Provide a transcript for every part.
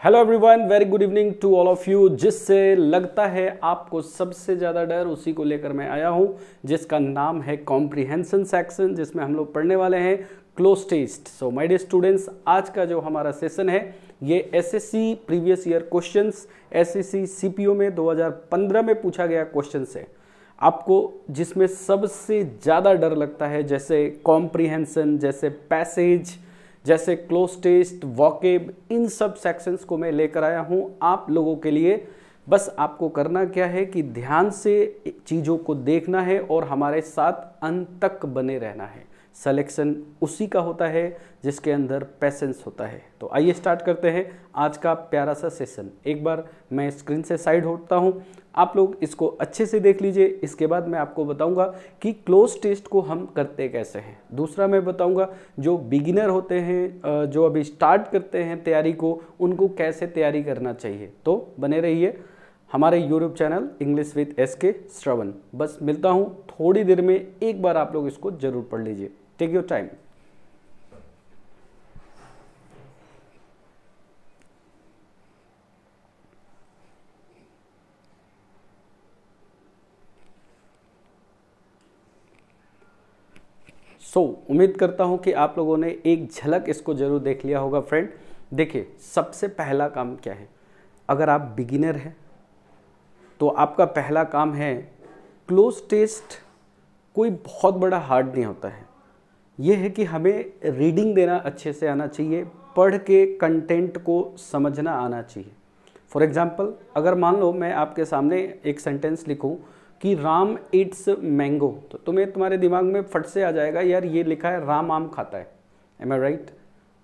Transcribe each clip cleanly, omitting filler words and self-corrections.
Hello everyone, very good evening to all of you. जिससे लगता है आपको सबसे ज़्यादा डर, उसी को लेकर मैं आया हूं, जिसका नाम है कॉम्प्रिहेंशन सेक्शन, जिसमें हम लोग पढ़ने वाले हैं close test. So my dear students, आज का जो हमारा सेशन है ये SSC previous year questions, SSC CPO में 2015 में पूछा गया क्वेश्चन से आपको जिसमें सबसे ज़्यादा डर लगता है, जैसे कॉम्प्रिहेंशन, जैसे पैसेज, जैसे क्लोज टेस्ट, वॉकेब, इन सब सेक्शंस को मैं लेकर आया हूं आप लोगों के लिए। बस आपको करना क्या है कि ध्यान से चीज़ों को देखना है और हमारे साथ अंत तक बने रहना है। सिलेक्शन उसी का होता है जिसके अंदर पैसेंस होता है। तो आइए स्टार्ट करते हैं आज का प्यारा सा सेशन। एक बार मैं स्क्रीन से साइड होता हूं, आप लोग इसको अच्छे से देख लीजिए। इसके बाद मैं आपको बताऊंगा कि क्लोज टेस्ट को हम करते कैसे हैं। दूसरा मैं बताऊंगा जो बिगिनर होते हैं, जो अभी स्टार्ट करते हैं तैयारी को, उनको कैसे तैयारी करना चाहिए। तो बने रहिए हमारे YouTube channel English with SK Shravan. बस मिलता हूं थोड़ी देर में, एक बार आप लोग इसको जरूर पढ़ लीजिए। Take your time. उम्मीद करता हूं कि आप लोगों ने एक झलक इसको जरूर देख लिया होगा। फ्रेंड देखिए, सबसे पहला काम क्या है, अगर आप बिगिनर हैं तो आपका पहला काम है क्लोज टेस्ट। कोई बहुत बड़ा हार्ड नहीं होता है, ये है कि हमें रीडिंग देना अच्छे से आना चाहिए, पढ़ के कंटेंट को समझना आना चाहिए। फॉर एग्जाम्पल, अगर मान लो मैं आपके सामने एक सेंटेंस लिखूं कि राम ईट्स मैंगो, तो तुम्हारे दिमाग में फट से आ जाएगा, यार ये लिखा है राम आम खाता है। एम आई राइट?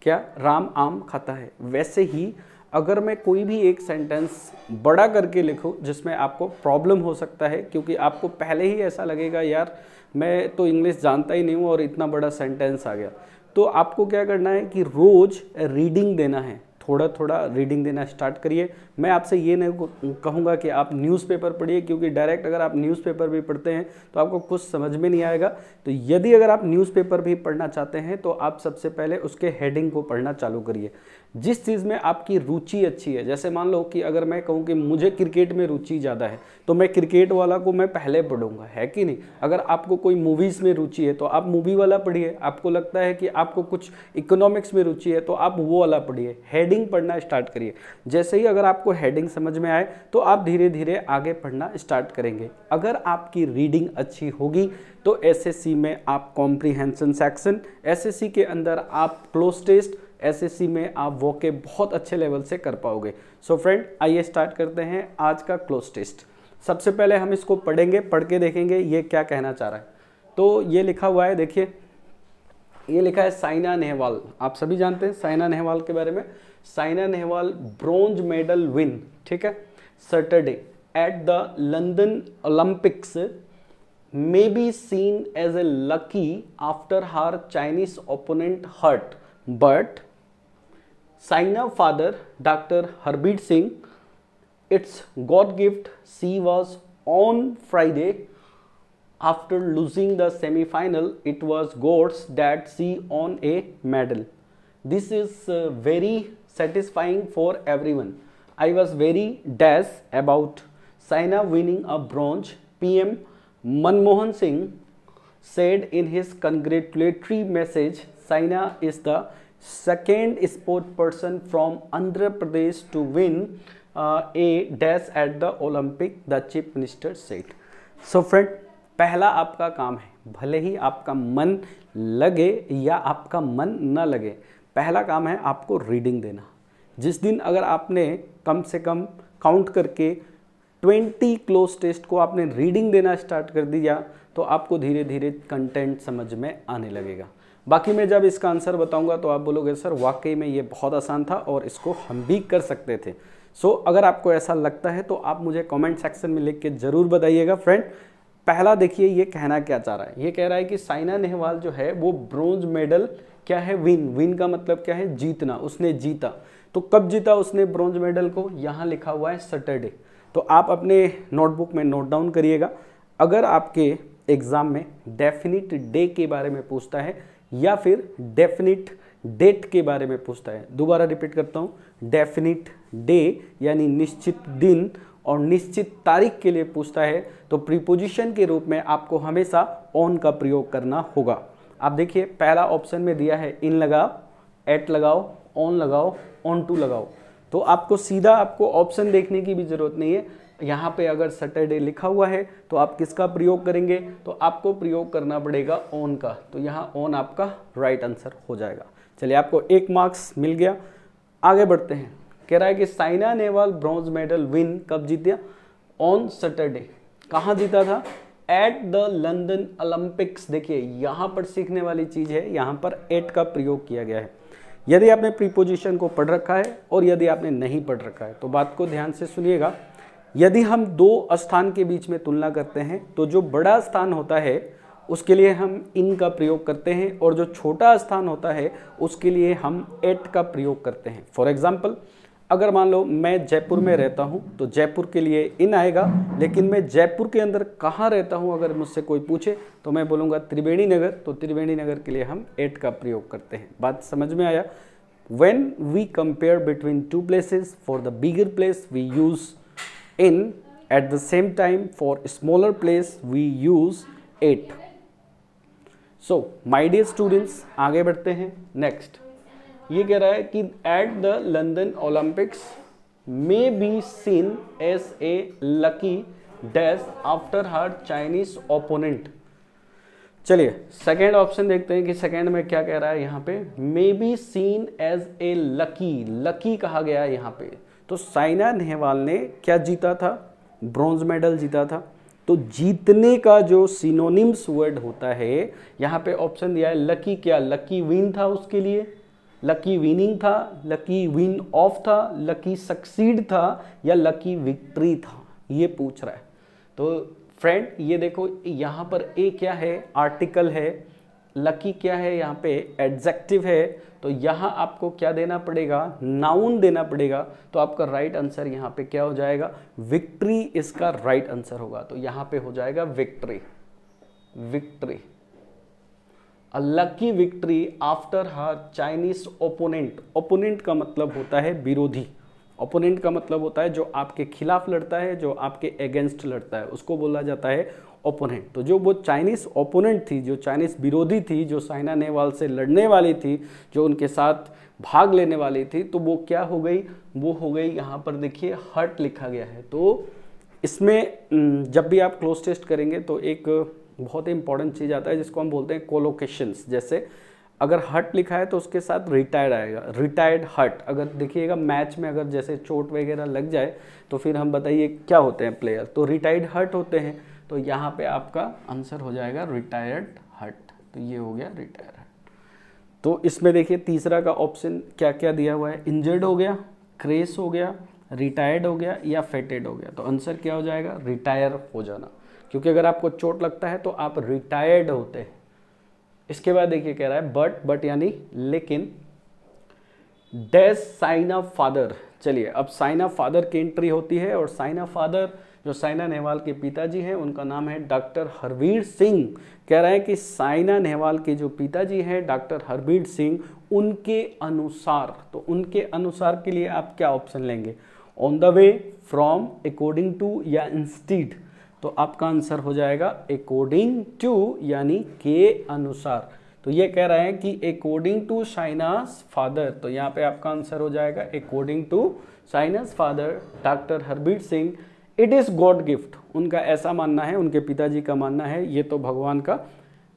क्या राम आम खाता है? वैसे ही अगर मैं कोई भी एक सेंटेंस बड़ा करके लिखूं जिसमें आपको प्रॉब्लम हो सकता है, क्योंकि आपको पहले ही ऐसा लगेगा यार मैं तो इंग्लिश जानता ही नहीं हूँ और इतना बड़ा सेंटेंस आ गया, तो आपको क्या करना है कि रोज रीडिंग देना है। थोड़ा थोड़ा रीडिंग देना स्टार्ट करिए। मैं आपसे ये नहीं कहूँगा कि आप न्यूज़पेपर पढ़िए, क्योंकि डायरेक्ट अगर आप न्यूज़पेपर भी पढ़ते हैं तो आपको कुछ समझ में नहीं आएगा। तो यदि अगर आप न्यूज़पेपर भी पढ़ना चाहते हैं तो आप सबसे पहले उसके हेडिंग को पढ़ना चालू करिए। जिस चीज़ में आपकी रुचि अच्छी है, जैसे मान लो कि अगर मैं कहूँ कि मुझे क्रिकेट में रुचि ज़्यादा है तो मैं क्रिकेट वाला को मैं पहले पढ़ूंगा, है कि नहीं। अगर आपको कोई मूवीज़ में रुचि है तो आप मूवी वाला पढ़िए। आपको लगता है कि आपको कुछ इकोनॉमिक्स में रुचि है तो आप वो वाला पढ़िए। हेडिंग पढ़ना स्टार्ट करिए। जैसे ही अगर आपको हेडिंग समझ में आए तो आप धीरे धीरे आगे पढ़ना स्टार्ट करेंगे। अगर आपकी रीडिंग अच्छी होगी तो एसएससी में आप कॉम्प्रिहेंशन सेक्शन, एसएससी के अंदर आप क्लोज टेस्ट, एसएससी में आप वोके बहुत अच्छे लेवल से कर पाओगे। सो फ्रेंड, आइए स्टार्ट करते हैं आज का क्लोज टेस्ट। सबसे पहले हम इसको पढ़ेंगे, पढ़ के देखेंगे ये क्या कहना चाह रहा है। तो ये लिखा हुआ है, देखिए ये लिखा है साइना नेहवाल। आप सभी जानते हैं साइना नेहवाल के बारे में। Saina Nehwal bronze medal win, ठीक है, Saturday at the London Olympics may be seen as a lucky after her Chinese opponent hurt, but Saina father Dr. Harbeet Singh, it's God gift. She was on Friday after losing the semi-final. It was God's that she won a medal. This is very satisfying for everyone. I was very dashed about Saina winning a bronze. PM Manmohan Singh said in his congratulatory message, Saina is the second sport person from Andhra Pradesh to win a dash at the Olympic, the chief minister said. So friend, पहला आपका काम है, भले ही आपका मन लगे या आपका मन न लगे, पहला काम है आपको रीडिंग देना। जिस दिन अगर आपने कम से कम काउंट करके 20 क्लोज टेस्ट को आपने रीडिंग देना स्टार्ट कर दिया तो आपको धीरे धीरे कंटेंट समझ में आने लगेगा। बाकी मैं जब इसका आंसर बताऊंगा तो आप बोलोगे सर वाकई में ये बहुत आसान था और इसको हम भी कर सकते थे। सो अगर आपको ऐसा लगता है तो आप मुझे कमेंट सेक्शन में लिख के ज़रूर बताइएगा। फ्रेंड, पहला देखिए ये कहना क्या चाह रहा है। ये कह रहा है कि साइना नेहवाल जो है वो ब्रॉन्ज मेडल क्या है, विन। विन का मतलब क्या है, जीतना। उसने जीता। तो कब जीता उसने ब्रॉन्ज मेडल को, यहाँ लिखा हुआ है सैटरडे। तो आप अपने नोटबुक में नोट डाउन करिएगा। अगर आपके एग्जाम में डेफिनिट डे के बारे में पूछता है या फिर डेफिनिट डेट के बारे में पूछता है। दोबारा रिपीट करता हूँ, डेफिनिट डे यानी निश्चित दिन और निश्चित तारीख के लिए पूछता है तो प्रीपोजिशन के रूप में आपको हमेशा ऑन का प्रयोग करना होगा। आप देखिए पहला ऑप्शन में दिया है इन लगाओ, एट लगाओ, ऑन लगाओ, ऑन टू लगाओ। तो आपको सीधा आपको ऑप्शन देखने की भी जरूरत नहीं है। यहाँ पे अगर सैटरडे लिखा हुआ है तो आप किसका प्रयोग करेंगे, तो आपको प्रयोग करना पड़ेगा ऑन का। तो यहाँ ऑन आपका राइट आंसर हो जाएगा। चलिए आपको 1 मार्क्स मिल गया। आगे बढ़ते हैं। कह रहा है कि Saina Nehwal bronze medal win कब जीता, ऑन सैटरडे। कहाँ जीता था, एट द लंदन ओलंपिक्स। देखिए यहाँ पर सीखने वाली चीज है, यहाँ पर एट का प्रयोग किया गया है। यदि आपने प्रीपोजिशन को पढ़ रखा है और यदि आपने नहीं पढ़ रखा है तो बात को ध्यान से सुनिएगा। यदि हम 2 स्थान के बीच में तुलना करते हैं तो जो बड़ा स्थान होता है उसके लिए हम इन का प्रयोग करते हैं और जो छोटा स्थान होता है उसके लिए हम एट का प्रयोग करते हैं। फॉर एग्जाम्पल, अगर मान लो मैं जयपुर में रहता हूं तो जयपुर के लिए इन आएगा, लेकिन मैं जयपुर के अंदर कहाँ रहता हूं अगर मुझसे कोई पूछे तो मैं बोलूँगा त्रिवेणी नगर, तो त्रिवेणी नगर के लिए हम एट का प्रयोग करते हैं। बात समझ में आया। When we compare between 2 places, for the bigger place we use in, at the same time for smaller place we use eight. So my dear students, आगे बढ़ते हैं। नेक्स्ट ये कह रहा है कि at the London Olympics may be seen as a lucky dash after her Chinese opponent. चलिए second option देखते हैं कि सेकेंड में क्या कह रहा है। यहाँ पे may be seen as a lucky, lucky कहा गया है यहाँ पे। तो साइना नेहवाल ने क्या जीता था, ब्रॉन्ज मेडल जीता था। तो जीतने का जो सिनोनिम्स वर्ड होता है यहाँ पे ऑप्शन दिया है लकी। क्या लकी विन था उसके लिए, लकी विनिंग था, लकी विन ऑफ था, लकी सक्सीड था या लकी विक्ट्री था, ये पूछ रहा है। तो फ्रेंड ये देखो यहाँ पर ए क्या है, आर्टिकल है, लकी क्या है यहाँ पे, एडजेक्टिव है। तो यहाँ आपको क्या देना पड़ेगा, नाउन देना पड़ेगा। तो आपका राइट आंसर यहाँ पे क्या हो जाएगा, विक्ट्री इसका राइट आंसर होगा। तो यहाँ पे हो जाएगा विक्ट्री, विक्ट्री, अ lucky victory after her Chinese opponent. Opponent का मतलब होता है विरोधी, ओपोनेंट का मतलब होता है जो आपके खिलाफ लड़ता है, जो आपके अगेंस्ट लड़ता है, उसको बोला जाता है ओपोनेंट। तो जो वो चाइनीज ओपोनेंट थी, जो चाइनीज विरोधी थी, जो साइना नेहवाल से लड़ने वाली थी, जो उनके साथ भाग लेने वाली थी, तो वो क्या हो गई, वो हो गई यहाँ पर देखिए हर्ट लिखा गया है। तो इसमें जब भी आप क्लोज टेस्ट करेंगे तो एक बहुत ही इंपॉर्टेंट चीज़ आता है जिसको हम बोलते हैं कोलोकेशंस। जैसे अगर हर्ट लिखा है तो उसके साथ रिटायर्ड आएगा, रिटायर्ड हर्ट। अगर देखिएगा मैच में अगर जैसे चोट वगैरह लग जाए तो फिर हम बताइए क्या होते हैं प्लेयर, तो रिटायर्ड हर्ट होते हैं। तो यहाँ पे आपका आंसर हो जाएगा रिटायर्ड हर्ट। तो ये हो गया रिटायर्ड हर्ट। तो इसमें देखिए तीसरा का ऑप्शन क्या क्या दिया हुआ है, इंजर्ड हो गया, क्रेस हो गया, रिटायर्ड हो गया या फेटेड हो गया। तो आंसर क्या हो जाएगा, रिटायर हो जाना, क्योंकि अगर आपको चोट लगता है तो आप रिटायर्ड होते हैं। इसके बाद देखिए कह रहा है बट यानी लेकिन, डैश साइन ऑफ फादर। चलिए अब साइन ऑफ फादर की एंट्री होती है और साइन ऑफ फादर जो साइना नेहवाल के पिताजी हैं उनका नाम है डॉक्टर हरवीर सिंह। कह रहा है कि साइना नेहवाल के जो पिताजी हैं डॉक्टर हरवीर सिंह, उनके अनुसार, तो उनके अनुसार के लिए आप क्या ऑप्शन लेंगे, on the way, from, according to या इंस्टीड। तो आपका आंसर हो जाएगा अकॉर्डिंग टू यानी के अनुसार। तो ये कह रहे हैं कि अकॉर्डिंग टू साइनास फादर, तो यहाँ पे आपका आंसर हो जाएगा अकॉर्डिंग टू साइनास father doctor Harveer Singh, it is god gift. उनका ऐसा मानना है, उनके पिताजी का मानना है ये तो भगवान का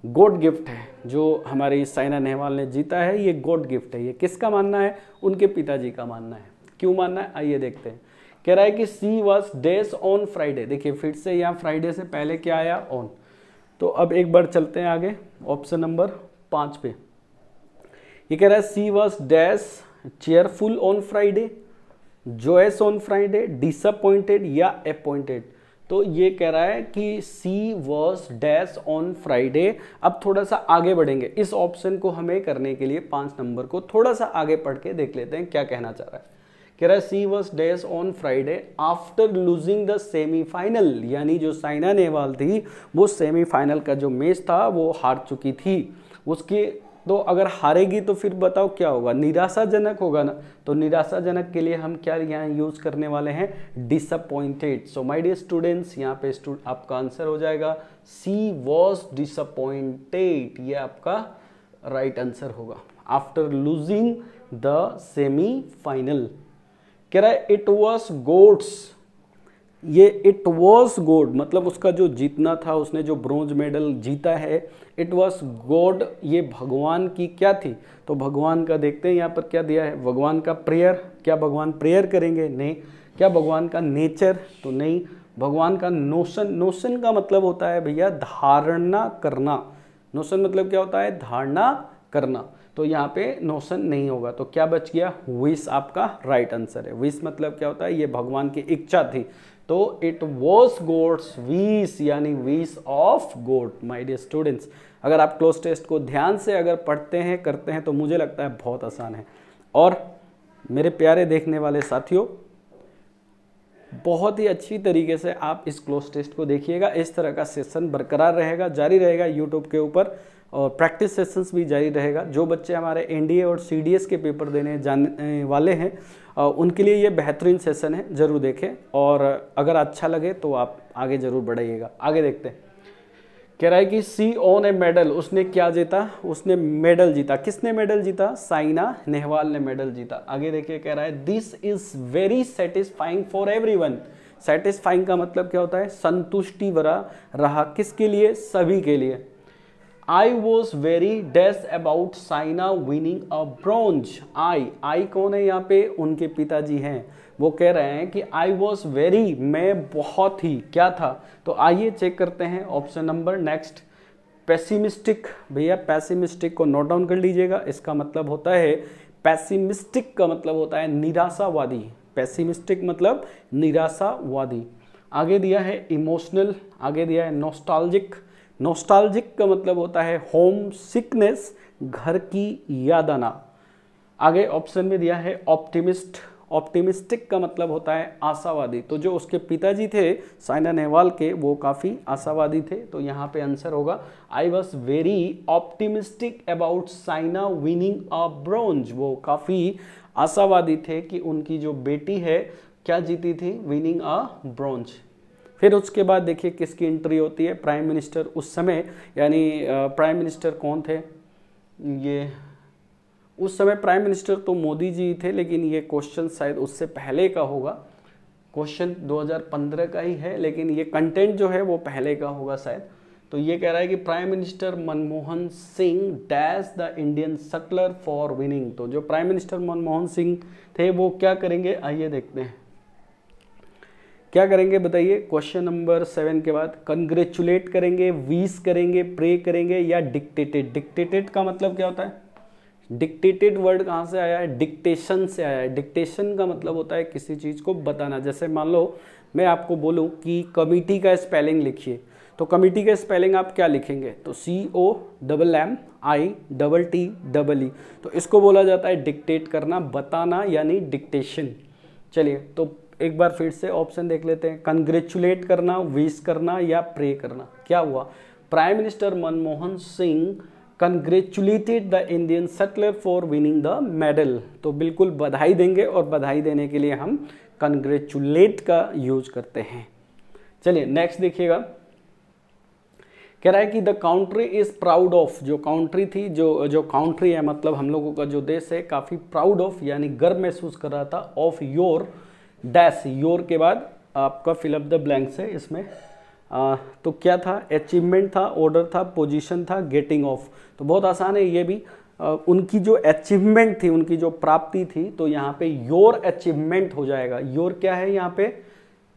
गॉड गिफ्ट है, जो हमारी साइना नेहवाल ने जीता है ये गॉड गिफ्ट है। ये किसका मानना है, उनके पिताजी का मानना है। क्यों मानना है आइए देखते हैं। कह रहा है कि she was days on Friday. देखिए फिर से यहाँ फ्राइडे से पहले क्या आया, ऑन। तो अब एक बार चलते हैं आगे ऑप्शन नंबर 5 पे। ये कह रहा है she was dash cheerful on Friday, joyous on Friday, disappointed या अपॉइंटेड। तो ये कह रहा है कि she was dash on Friday. अब थोड़ा सा आगे बढ़ेंगे, इस ऑप्शन को हमें करने के लिए 5 नंबर को थोड़ा सा आगे पढ़ के देख लेते हैं क्या कहना चाह रहा है। कह रहा है she was dash on Friday after losing the semifinal, यानी जो साइना नेहवाल थी वो सेमीफाइनल का जो मैच था वो हार चुकी थी। उसके तो अगर हारेगी तो फिर बताओ क्या होगा, निराशाजनक होगा ना। तो निराशाजनक के लिए हम क्या यहाँ यूज करने वाले हैं, disappointed. So my dear students, यहाँ पे आपका आंसर हो जाएगा सी वॉज डिसअपॉइंटेड, ये आपका राइट आंसर होगा। आफ्टर लूजिंग द सेमीफाइनल, कह रहा है इट वॉज गोड्स, ये इट वॉज गॉड मतलब उसका जो जीतना था, उसने जो ब्रोंज मेडल जीता है, इट वॉज गॉड, ये भगवान की क्या थी। तो भगवान का देखते हैं यहाँ पर क्या दिया है, भगवान का प्रेयर, क्या भगवान प्रेयर करेंगे, नहीं। क्या भगवान का नेचर, तो नहीं। भगवान का नोशन, नोशन का मतलब होता है भैया धारणा करना, नोशन मतलब क्या होता है, धारणा करना। तो यहाँ पे नोशन नहीं होगा, तो क्या बच गया, विश आपका राइट आंसर है। विश मतलब क्या होता है, ये भगवान की इच्छा थी। तो इट वॉज गॉड्स विश, यानी wish of god. My dear students, अगर आप क्लोज टेस्ट को ध्यान से अगर पढ़ते हैं करते हैं तो मुझे लगता है बहुत आसान है। और मेरे प्यारे देखने वाले साथियों, बहुत ही अच्छी तरीके से आप इस क्लोज टेस्ट को देखिएगा। इस तरह का सेशन बरकरार रहेगा, जारी रहेगा यूट्यूब के ऊपर, और प्रैक्टिस सेशंस भी जारी रहेगा। जो बच्चे हमारे एनडीए और सीडीएस के पेपर देने जाने वाले हैं उनके लिए ये बेहतरीन सेशन है, जरूर देखें। और अगर अच्छा लगे तो आप आगे जरूर बढ़ाइएगा। आगे देखते हैं, कह रहा है कि सी ऑन ए मेडल, उसने क्या जीता, उसने मेडल जीता। किसने मेडल जीता, साइना नेहवाल ने मेडल जीता। आगे देखिए, कह रहा है this is very satisfying for everyone. Satisfying का मतलब क्या होता है, संतुष्टि भरा रहा, किसके लिए, सभी के लिए। I was very dash about Saina winning a bronze. I कौन है यहाँ पे, उनके पिताजी हैं। वो कह रहे हैं कि आई वॉज वेरी, मैं बहुत ही क्या था। तो आइए चेक करते हैं ऑप्शन नंबर नेक्स्ट, पेसिमिस्टिक। भैया पेसिमिस्टिक को नोट डाउन कर लीजिएगा, इसका मतलब होता है, पेसिमिस्टिक का मतलब होता है निराशावादी। पेसिमिस्टिक मतलब निराशावादी। आगे दिया है इमोशनल, आगे दिया है नॉस्टैल्जिक। नॉस्टैल्जिक का मतलब होता है होम सिकनेस, घर की याद आना। आगे ऑप्शन में दिया है ऑप्टिमिस्ट। ऑप्टिमिस्टिक का मतलब होता है आशावादी। तो जो उसके पिताजी थे साइना नेहवाल के, वो काफ़ी आशावादी थे। तो यहाँ पे आंसर होगा आई was very optimistic about Saina winning a bronze. वो काफ़ी आशावादी थे कि उनकी जो बेटी है क्या जीती थी, विनिंग अ ब्रॉन्ज। फिर उसके बाद देखिए किसकी एंट्री होती है, प्राइम मिनिस्टर उस समय, यानी प्राइम मिनिस्टर कौन थे, ये उस समय प्राइम मिनिस्टर तो मोदी जी थे, लेकिन ये क्वेश्चन शायद उससे पहले का होगा। क्वेश्चन 2015 का ही है, लेकिन ये कंटेंट जो है वो पहले का होगा शायद। तो ये कह रहा है कि prime minister Manmohan Singh dash the Indian shuttler for winning. तो जो प्राइम मिनिस्टर मनमोहन सिंह थे वो क्या करेंगे, आइए देखते हैं क्या करेंगे, बताइए। क्वेश्चन नंबर 7 के बाद कंग्रेचुलेट करेंगे, विश करेंगे, प्रे करेंगे, या डिक्टेटेड। डिक्टेटेड का मतलब क्या होता है, डिक्टेटेड वर्ड कहाँ से आया है, डिक्टेशन से आया है। डिक्टेशन का मतलब होता है किसी चीज़ को बताना। जैसे मान लो मैं आपको बोलूँ कि कमिटी का स्पेलिंग लिखिए, तो कमिटी का स्पेलिंग आप क्या लिखेंगे, तो COMMITTTE। तो इसको बोला जाता है डिक्टेट करना, बताना, यानी डिक्टेशन। चलिए तो एक बार फिर से ऑप्शन देख लेते हैं, कंग्रेचुलेट करना, विश करना, या प्रे करना। क्या हुआ, prime minister Manmohan Singh congratulated the Indian shuttler for winning the medal. तो बिल्कुल बधाई देंगे, और बधाई देने के लिए हम कंग्रेचुलेट का यूज करते हैं। चलिए नेक्स्ट देखिएगा, कह रहा है कि the country is proud of. जो काउंट्री थी, जो काउंट्री है मतलब हम लोगों का जो देश है, काफ़ी प्राउड ऑफ यानी गर्व महसूस कर रहा था, ऑफ योर डैश। योर के बाद आपका फिलअप द ब्लैंक्स है इसमें। तो क्या था, अचीवमेंट था, ऑर्डर था, पोजीशन था, गेटिंग ऑफ। तो बहुत आसान है ये भी। उनकी जो अचीवमेंट थी, उनकी जो प्राप्ति थी, तो यहाँ पे योर अचीवमेंट हो जाएगा। योर क्या है यहाँ पे,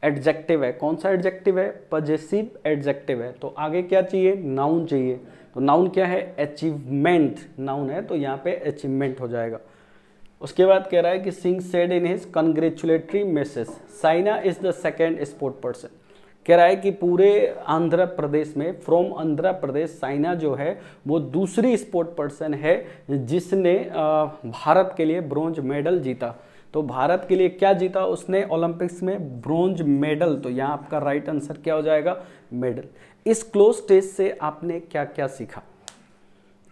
एडजेक्टिव है। कौन सा एडजेक्टिव है, पजेसिव एडजेक्टिव है। तो आगे क्या चाहिए, नाउन चाहिए। तो नाउन क्या है, अचीवमेंट, नाउन है, तो यहाँ पे अचीवमेंट हो जाएगा। उसके बाद कह रहा है कि Singh said in his congratulatory message Saina is the second sport person. कह रहा है कि पूरे आंध्र प्रदेश में, फ्रॉम आंध्र प्रदेश, साइना जो है वो दूसरी स्पोर्ट पर्सन है जिसने भारत के लिए ब्रोंज मेडल जीता। तो भारत के लिए क्या जीता उसने, ओलंपिक्स में ब्रोंज मेडल। तो यहाँ आपका राइट आंसर क्या हो जाएगा, मेडल। इस क्लोज टेस्ट से आपने क्या क्या सीखा,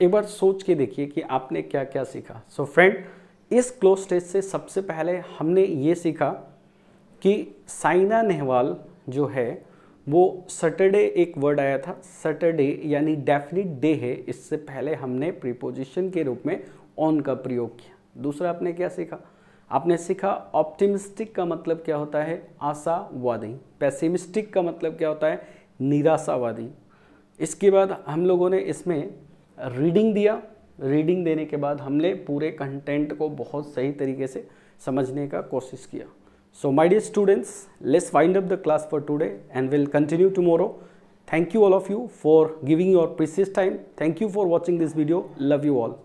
एक बार सोच के देखिए कि आपने क्या क्या सीखा। सो फ्रेंड, इस क्लोज टेस्ट से सबसे पहले हमने ये सीखा कि साइना नेहवाल जो है वो सैटरडे, एक वर्ड आया था सैटरडे यानी डेफिनिट डे है, इससे पहले हमने प्रीपोजिशन के रूप में ऑन का प्रयोग किया। दूसरा आपने क्या सीखा? आपने सीखा ऑप्टिमिस्टिक का मतलब क्या होता है, आशावादी। पेसिमिस्टिक का मतलब क्या होता है, निराशावादी। इसके बाद हम लोगों ने इसमें रीडिंग दिया। रीडिंग देने के बाद हमने पूरे कंटेंट को बहुत सही तरीके से समझने का कोशिश किया। So my dear students, let's wind up the class for today and we'll continue tomorrow. Thank you all of you for giving your precious time. Thank you for watching this video. Love you all.